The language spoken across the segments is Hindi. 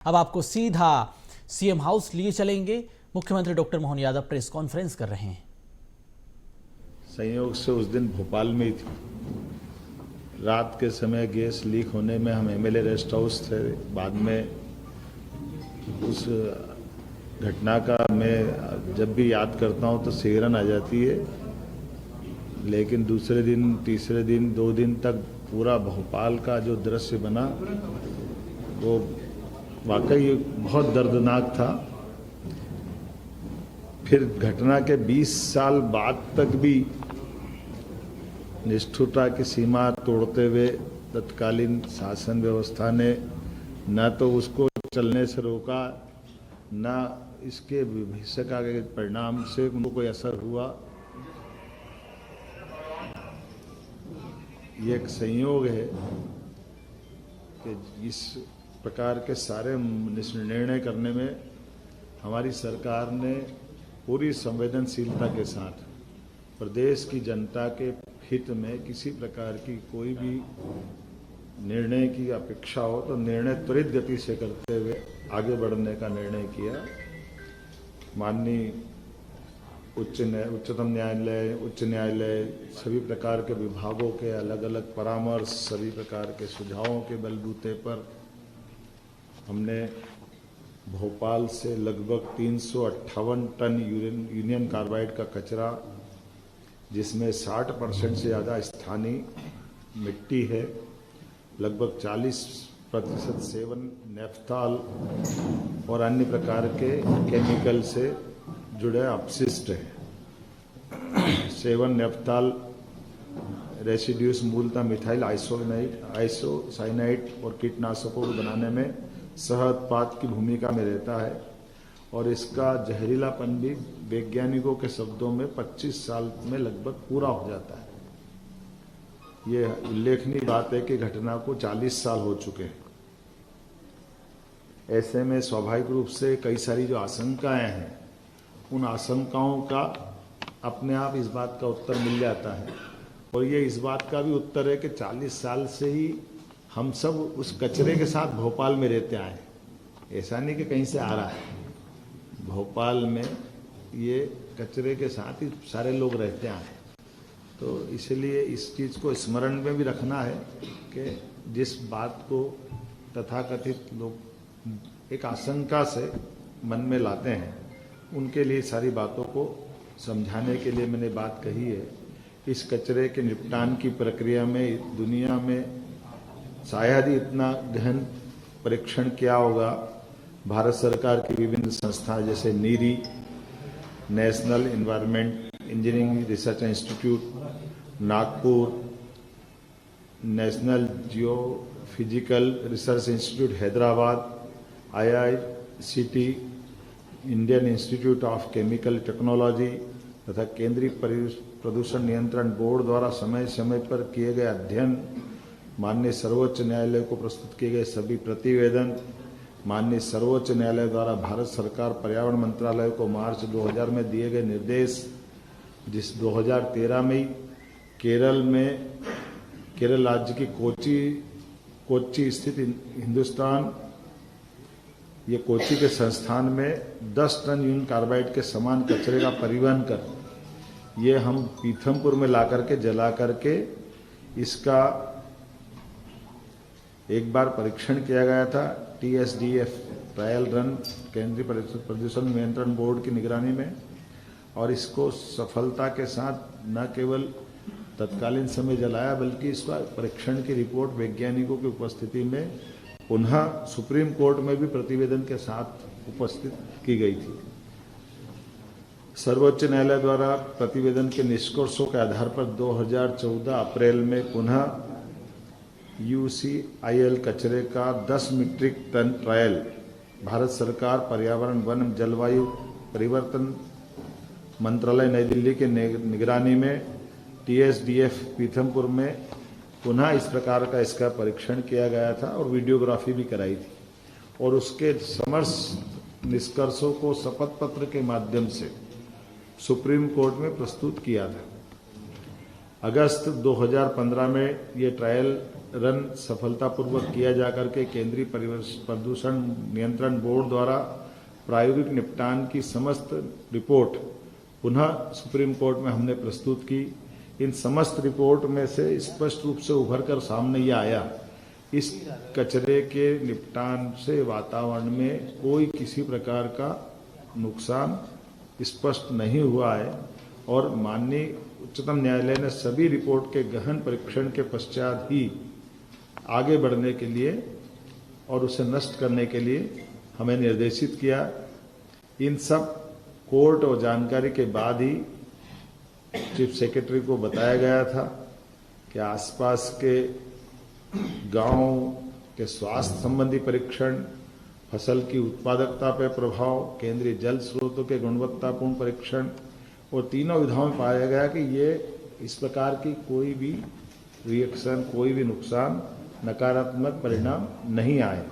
अब आपको सीधा सीएम हाउस लिए चलेंगे। मुख्यमंत्री doctor Mohan Yadav press conference कर रहे हैं। संयोग से उस दिन भोपाल में ही थी। रात के समय गैस लीक होने में हम एमएलए रेस्ट हाउस थे। बाद में उस घटना का मैं जब भी याद करता हूं तो सिहरन आ जाती है। लेकिन दूसरे दिन, तीसरे दिन, 2 दिन तक पूरा भोपाल का जो दृश्य बना वो वाकई बहुत दर्दनाक था। फिर घटना के 20 साल बाद तक भी निष्ठुरता की सीमा तोड़ते हुए तत्कालीन शासन व्यवस्था ने न तो उसको चलने से रोका, न इसके भविष्य का परिणाम से उनको कोई असर हुआ। ये एक संयोग है कि इस प्रकार के सारे निर्णय करने में हमारी सरकार ने पूरी संवेदनशीलता के साथ प्रदेश की जनता के हित में किसी प्रकार की कोई भी निर्णय की अपेक्षा हो तो निर्णय त्वरित गति से करते हुए आगे बढ़ने का निर्णय किया। माननीय उच्चतम न्यायालय, उच्च न्यायालय, सभी प्रकार के विभागों के अलग अलग परामर्श, सभी प्रकार के सुझावों के बलबूते पर हमने भोपाल से लगभग 358 टन यूनियन कार्बाइड का कचरा, जिसमें 60% से ज़्यादा स्थानीय मिट्टी है, लगभग 40% सेवन नेफ्थाल और अन्य प्रकार के केमिकल से जुड़े अपशिष्ट है। सेवन नेफ्थाल रेसिड्यूस मूलतः मिथाइल आइसोसाइनाइड और कीटनाशकों को बनाने में सह उत्पाद की भूमिका में रहता है और इसका जहरीलापन भी वैज्ञानिकों के शब्दों में 25 साल में लगभग पूरा हो जाता है। ये उल्लेखनीय बात है कि घटना को 40 साल हो चुके हैं। ऐसे में स्वाभाविक रूप से कई सारी जो आशंकाएं हैं, उन आशंकाओं का अपने आप इस बात का उत्तर मिल जाता है। और ये इस बात का भी उत्तर है कि 40 साल से ही हम सब उस कचरे के साथ भोपाल में रहते आए। ऐसा नहीं कि कहीं से आ रहा है, भोपाल में ये कचरे के साथ ही सारे लोग रहते आए। तो इसलिए इस चीज़ को स्मरण में भी रखना है कि जिस बात को तथाकथित लोग एक आशंका से मन में लाते हैं, उनके लिए सारी बातों को समझाने के लिए मैंने बात कही है। इस कचरे के निपटान की प्रक्रिया में दुनिया में शायद ही इतना गहन परीक्षण किया होगा। भारत सरकार की विभिन्न संस्थाएं जैसे NEERI, national environment engineering research institute Nagpur, national geophysical research institute Hyderabad, IICT, Indian institute of chemical technology तथा केंद्रीय प्रदूषण नियंत्रण बोर्ड द्वारा समय समय पर किए गए अध्ययन, माननीय सर्वोच्च न्यायालय को प्रस्तुत किए गए सभी प्रतिवेदन, माननीय सर्वोच्च न्यायालय द्वारा भारत सरकार पर्यावरण मंत्रालय को मार्च 2000 में दिए गए निर्देश, जिस 2013 में केरल राज्य की कोच्चि स्थित हिंदुस्तान, ये कोच्चि के संस्थान में 10 टन यूनियन कार्बाइड के समान कचरे का परिवहन कर ये हम पीथमपुर में ला करके जला करके इसका एक बार परीक्षण किया गया था। TSDF ट्रायल रन केंद्रीय प्रदूषण नियंत्रण बोर्ड की निगरानी में, और इसको सफलता के साथ न केवल तत्कालीन समय जलाया बल्कि इसका परीक्षण की रिपोर्ट वैज्ञानिकों की उपस्थिति में पुनः सुप्रीम कोर्ट में भी प्रतिवेदन के साथ उपस्थित की गई थी। सर्वोच्च न्यायालय द्वारा प्रतिवेदन के निष्कर्षों के आधार पर 2014 अप्रैल में पुनः UCIL कचरे का 10 मीट्रिक टन ट्रायल भारत सरकार पर्यावरण, वन, जलवायु परिवर्तन मंत्रालय नई दिल्ली के निगरानी में TSDF पीथमपुर में पुनः इस प्रकार का इसका परीक्षण किया गया था और वीडियोग्राफी भी कराई थी और उसके समस्त निष्कर्षों को शपथ पत्र के माध्यम से सुप्रीम कोर्ट में प्रस्तुत किया था। अगस्त 2015 में ये ट्रायल रन सफलतापूर्वक किया जाकर के केंद्रीय प्रदूषण नियंत्रण बोर्ड द्वारा प्रायोगिक निपटान की समस्त रिपोर्ट पुनः सुप्रीम कोर्ट में हमने प्रस्तुत की। इन समस्त रिपोर्ट में से स्पष्ट रूप से उभर कर सामने यह आया, इस कचरे के निपटान से वातावरण में कोई किसी प्रकार का नुकसान स्पष्ट नहीं हुआ है और माननीय उच्चतम न्यायालय ने सभी रिपोर्ट के गहन परीक्षण के पश्चात ही आगे बढ़ने के लिए और उसे नष्ट करने के लिए हमें निर्देशित किया। इन सब कोर्ट और जानकारी के बाद ही चीफ सेक्रेटरी को बताया गया था कि आसपास के गांव के स्वास्थ्य संबंधी परीक्षण, फसल की उत्पादकता पर प्रभाव, केंद्रीय जल स्रोतों के गुणवत्तापूर्ण परीक्षण और तीनों विधाओं में पाया गया कि ये इस प्रकार की कोई भी रिएक्शन, कोई भी नुकसान, नकारात्मक परिणाम नहीं आए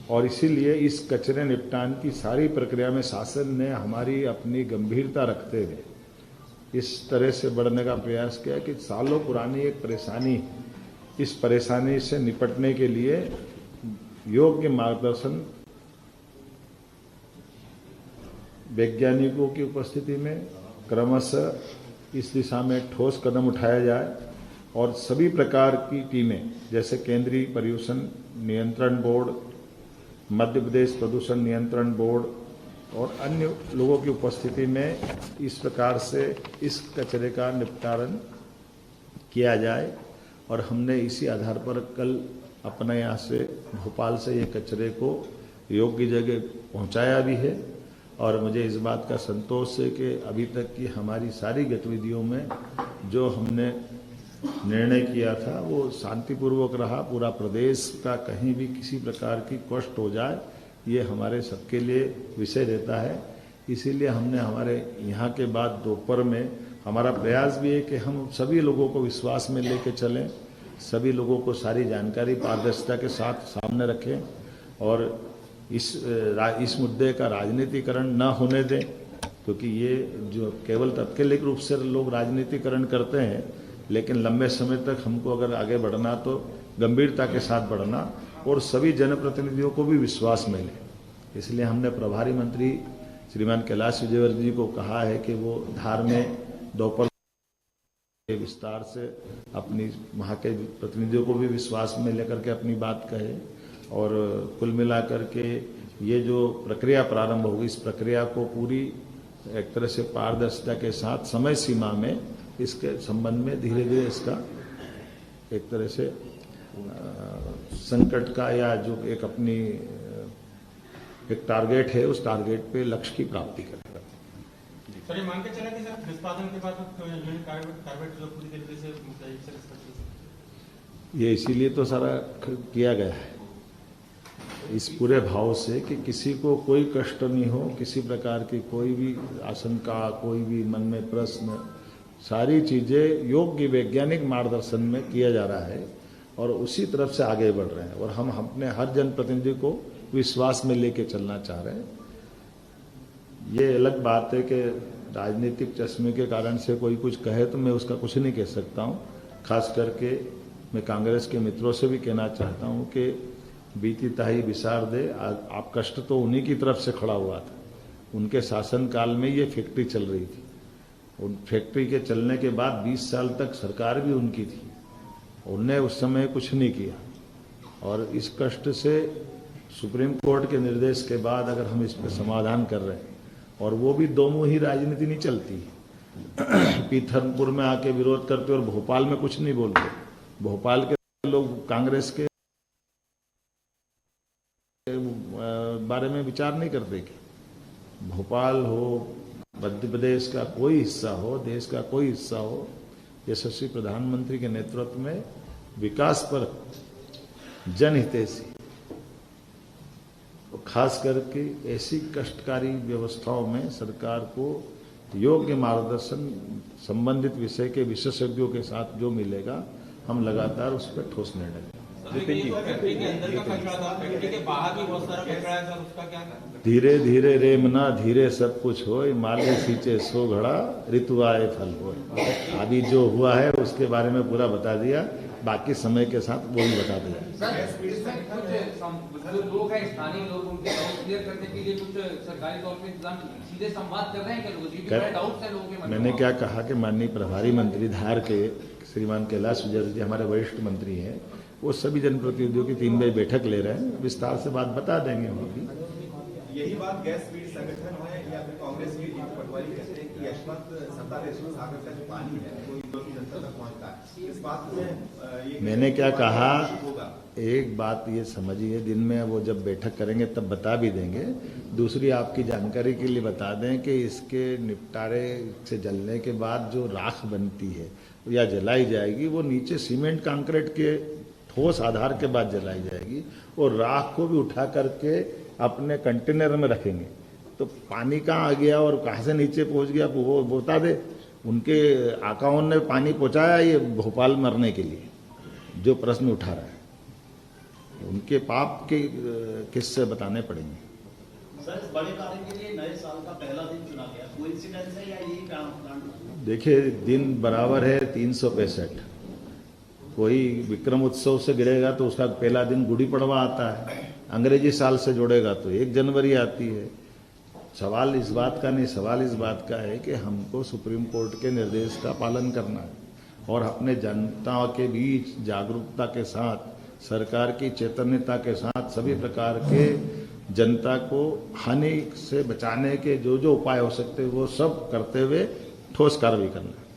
और इसीलिए इस कचरे निपटान की सारी प्रक्रिया में शासन ने हमारी अपनी गंभीरता रखते हुए इस तरह से बढ़ने का प्रयास किया कि सालों पुरानी एक परेशानी, इस परेशानी से निपटने के लिए योग्य मार्गदर्शन वैज्ञानिकों की उपस्थिति में क्रमशः इस दिशा में ठोस कदम उठाया जाए और सभी प्रकार की टीमें जैसे केंद्रीय प्रदूषण नियंत्रण बोर्ड, मध्य प्रदेश प्रदूषण नियंत्रण बोर्ड और अन्य लोगों की उपस्थिति में इस प्रकार से इस कचरे का निपटान किया जाए और हमने इसी आधार पर कल अपने यहाँ से भोपाल से ये कचरे को योग्य जगह पहुँचाया भी है और मुझे इस बात का संतोष है कि अभी तक की हमारी सारी गतिविधियों में जो हमने निर्णय किया था वो शांतिपूर्वक रहा। पूरा प्रदेश का कहीं भी किसी प्रकार की कष्ट हो जाए ये हमारे सबके लिए विषय रहता है। इसीलिए हमने हमारे यहाँ के बाद दोपहर में हमारा प्रयास भी है कि हम सभी लोगों को विश्वास में लेके चलें, सभी लोगों को सारी जानकारी पारदर्शिता के साथ सामने रखें और इस मुद्दे का राजनीतिकरण न होने दें, क्योंकि ये जो केवल तात्कालिक रूप से लोग राजनीतिकरण करते हैं, लेकिन लंबे समय तक हमको अगर आगे बढ़ना तो गंभीरता के साथ बढ़ना और सभी जनप्रतिनिधियों को भी विश्वास मिले। इसलिए हमने प्रभारी मंत्री श्रीमान कैलाश विजयवर्गीय जी को कहा है कि वो धार में दोपहर विस्तार से अपनी वहाँ के प्रतिनिधियों को भी विश्वास में लेकर के अपनी बात कहे और कुल मिलाकर के ये जो प्रक्रिया प्रारंभ होगी इस प्रक्रिया को पूरी एक तरह से पारदर्शिता के साथ समय सीमा में इसके संबंध में धीरे धीरे इसका एक तरह से संकट का या जो एक अपनी एक टारगेट है उस टारगेट पे लक्ष्य की प्राप्ति करेगा। सर ये मान के चला कि सर निष्पादन के बाद यूनिट कार्बेट जो पूरी तरीके से ये इसीलिए तो सारा किया गया है इस पूरे भाव से कि किसी को कोई कष्ट नहीं हो, किसी प्रकार की कोई भी आशंका, कोई भी मन में प्रश्न, सारी चीजें योग्य वैज्ञानिक मार्गदर्शन में किया जा रहा है और उसी तरफ से आगे बढ़ रहे हैं और हम अपने हर जनप्रतिनिधि को विश्वास में लेके चलना चाह रहे हैं। ये अलग बात है कि राजनीतिक चश्मे के कारण से कोई कुछ कहे तो मैं उसका कुछ नहीं कह सकता हूँ। खास करके मैं कांग्रेस के मित्रों से भी कहना चाहता हूँ कि बीती ताही विसार दे, आप कष्ट तो उन्हीं की तरफ से खड़ा हुआ था। उनके शासनकाल में ये फैक्ट्री चल रही थी। उन फैक्ट्री के चलने के बाद 20 साल तक सरकार भी उनकी थी, उनने उस समय कुछ नहीं किया और इस कष्ट से सुप्रीम कोर्ट के निर्देश के बाद अगर हम इस पर समाधान कर रहे हैं और वो भी दो मुंही राजनीति नहीं चलती पीथनपुर में आके विरोध करते और भोपाल में कुछ नहीं बोलते। भोपाल के लोग कांग्रेस के बारे में विचार नहीं करते कि भोपाल हो, मध्य प्रदेश का कोई हिस्सा हो, देश का कोई हिस्सा हो, यशस्वी प्रधानमंत्री के नेतृत्व में विकास पर जनहितैषी, खास करके ऐसी कष्टकारी व्यवस्थाओं में सरकार को योग्य मार्गदर्शन संबंधित विषय के विशेषज्ञों के साथ जो मिलेगा हम लगातार उस पर ठोस निर्णय लेंगे। धीरे धीरे रेमना धीरे सब कुछ हो, माले सींचे सो घड़ा ऋतु आए फल हो। अभी जो हुआ है उसके बारे में पूरा बता दिया। बाकी समय के साथ वो भी बता देंगे। सर, इसमें कुछ जो लोग हैं स्थानीय लोग, उनके डाउट क्लियर करने के लिए कुछ सरकारी तौर पे इंतजाम सीधे संवाद कर रहे हैं क्या लोगों से? बड़े डाउट्स हैं लोगों के मन में। मैंने क्या कहा कि माननीय प्रभारी मंत्री धार के श्रीमान कैलाश विजय जी हमारे वरिष्ठ मंत्री हैं, वो सभी जनप्रतिनिधियों की 3 बजे बैठक ले रहे हैं, विस्तार से बात बता देंगे वो भी। यही बात गैस पीड़ संगठन है या फिर कांग्रेस की जीतू पटवारी कहते हैं कि यशवंत सत्ता सागर का जो पानी है वो इंदौर की जनता तक पहुंचता है। इस बात में ये मैंने क्या कहा, एक बात ये समझिए, दिन में वो जब बैठक करेंगे तब बता भी देंगे। दूसरी आपकी जानकारी के लिए बता दें कि इसके निपटारे से जलने के बाद जो राख बनती है या जलाई जाएगी वो नीचे सीमेंट कंक्रीट के ठोस आधार के बाद जलाई जाएगी और राख को भी उठा करके अपने कंटेनर में रखेंगे। तो पानी कहाँ आ गया और कहाँ से नीचे पहुंच गया वो बता दे। उनके आकाओं ने पानी पहुंचाया ये भोपाल मरने के लिए, जो प्रश्न उठा रहा है उनके पाप के किस्से बताने पड़ेंगे। सर, बड़े कार्य के लिए नए साल का पहला दिन चुना गया, कोइंसिडेंस है या यही काम? देखिए, दिन बराबर है 365। कोई विक्रम उत्सव से गिरेगा तो उसका पहला दिन गुड़ी पड़वा आता है, अंग्रेजी साल से जोड़ेगा तो 1 जनवरी आती है। सवाल इस बात का नहीं, सवाल इस बात का है कि हमको सुप्रीम कोर्ट के निर्देश का पालन करना है और अपने जनता के बीच जागरूकता के साथ, सरकार की चैतन्यता के साथ सभी प्रकार के जनता को हानि से बचाने के जो जो उपाय हो सकते हैं वो सब करते हुए ठोस कार्रवाई करना है।